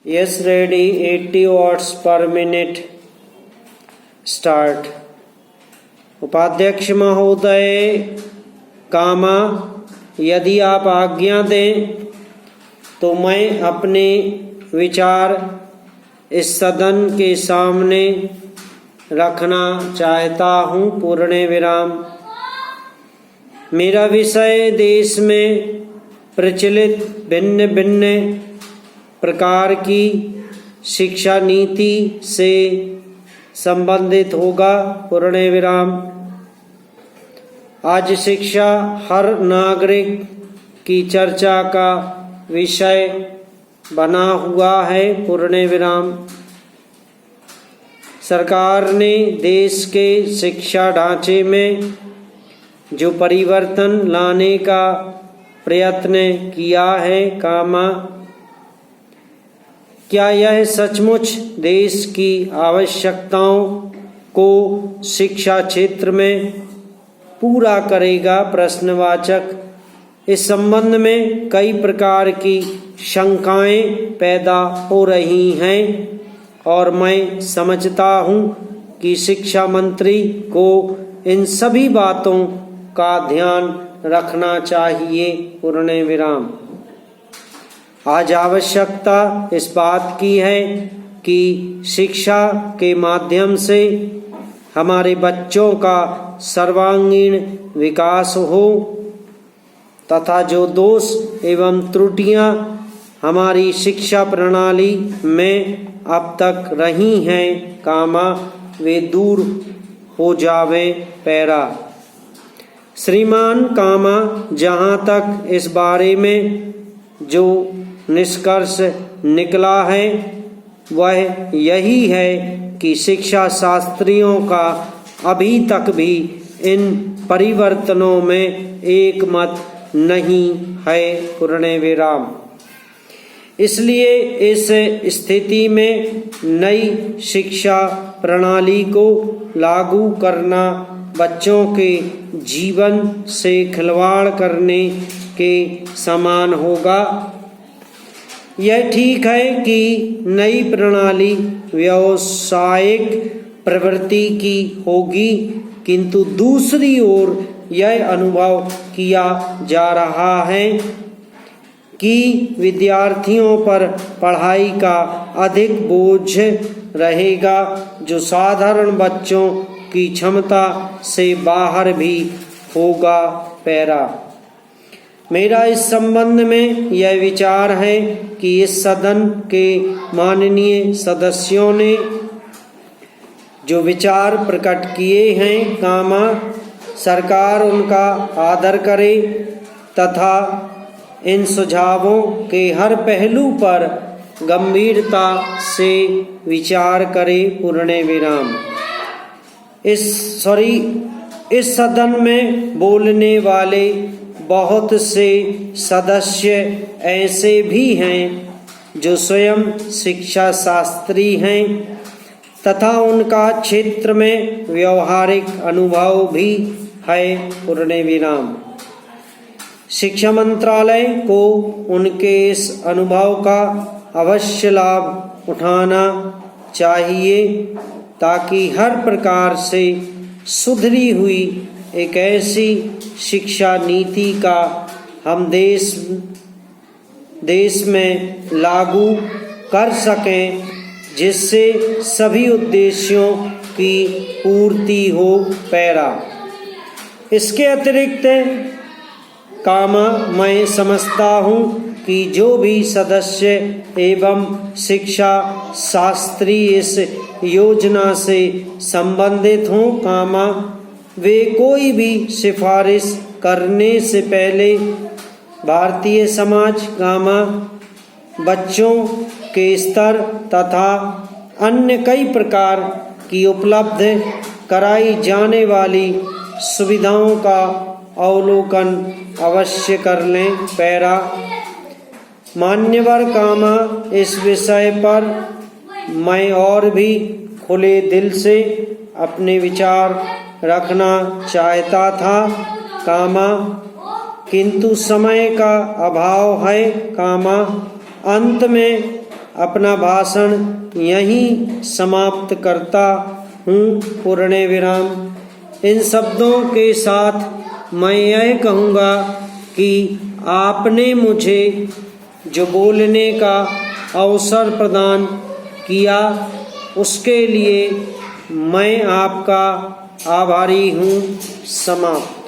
Yes, ready. 80 watts per minute. Start. उपाध्यक्ष महोदय, कामा, यदि आप आज्ञा दें तो मैं अपने विचार इस सदन के सामने रखना चाहता हूँ। पूर्ण विराम। मेरा विषय देश में प्रचलित भिन्न भिन्न प्रकार की शिक्षा नीति से संबंधित होगा। पूर्ण विराम। आज शिक्षा हर नागरिक की चर्चा का विषय बना हुआ है। पूर्ण विराम। सरकार ने देश के शिक्षा ढांचे में जो परिवर्तन लाने का प्रयत्न किया है, कामा, क्या यह सचमुच देश की आवश्यकताओं को शिक्षा क्षेत्र में पूरा करेगा? प्रश्नवाचक। इस संबंध में कई प्रकार की शंकाएं पैदा हो रही हैं और मैं समझता हूं कि शिक्षा मंत्री को इन सभी बातों का ध्यान रखना चाहिए। पूर्ण विराम। आज आवश्यकता इस बात की है कि शिक्षा के माध्यम से हमारे बच्चों का सर्वांगीण विकास हो तथा जो दोष एवं त्रुटियां हमारी शिक्षा प्रणाली में अब तक रही हैं, कामा, वे दूर हो जावे। पैरा। श्रीमान, कामा, जहाँ तक इस बारे में जो निष्कर्ष निकला है वह यही है कि शिक्षा शास्त्रियों का अभी तक भी इन परिवर्तनों में एक मत नहीं है। पूर्ण विराम। इसलिए इस स्थिति में नई शिक्षा प्रणाली को लागू करना बच्चों के जीवन से खिलवाड़ करने के समान होगा। यह ठीक है कि नई प्रणाली व्यावसायिक प्रवृत्ति की होगी, किंतु दूसरी ओर यह अनुभव किया जा रहा है कि विद्यार्थियों पर पढ़ाई का अधिक बोझ रहेगा जो साधारण बच्चों की क्षमता से बाहर भी होगा। पैरा। मेरा इस संबंध में यह विचार है कि इस सदन के माननीय सदस्यों ने जो विचार प्रकट किए हैं, कामा, सरकार उनका आदर करे तथा इन सुझावों के हर पहलू पर गंभीरता से विचार करे। पूर्ण विराम। इस सदन में बोलने वाले बहुत से सदस्य ऐसे भी हैं जो स्वयं शिक्षा शास्त्री हैं तथा उनका क्षेत्र में व्यवहारिक अनुभव भी है। पूर्ण विराम। शिक्षा मंत्रालय को उनके इस अनुभव का अवश्य लाभ उठाना चाहिए ताकि हर प्रकार से सुधरी हुई एक ऐसी शिक्षा नीति का हम देश में लागू कर सकें जिससे सभी उद्देश्यों की पूर्ति हो। पैरा। इसके अतिरिक्त, कामा, मैं समझता हूँ कि जो भी सदस्य एवं शिक्षा शास्त्री इस योजना से संबंधित हों, कामा, वे कोई भी सिफारिश करने से पहले भारतीय समाज, कामा, बच्चों के स्तर तथा अन्य कई प्रकार की उपलब्ध कराई जाने वाली सुविधाओं का अवलोकन अवश्य कर लें। पैरा। मान्यवर, कामा, इस विषय पर मैं और भी खुले दिल से अपने विचार रखना चाहता था, कामा, किंतु समय का अभाव है, कामा। अंत में अपना भाषण यहीं समाप्त करता हूँ। पूर्ण विराम। इन शब्दों के साथ मैं यह कहूँगा कि आपने मुझे जो बोलने का अवसर प्रदान किया उसके लिए मैं आपका आभारी हूँ। समाप्त।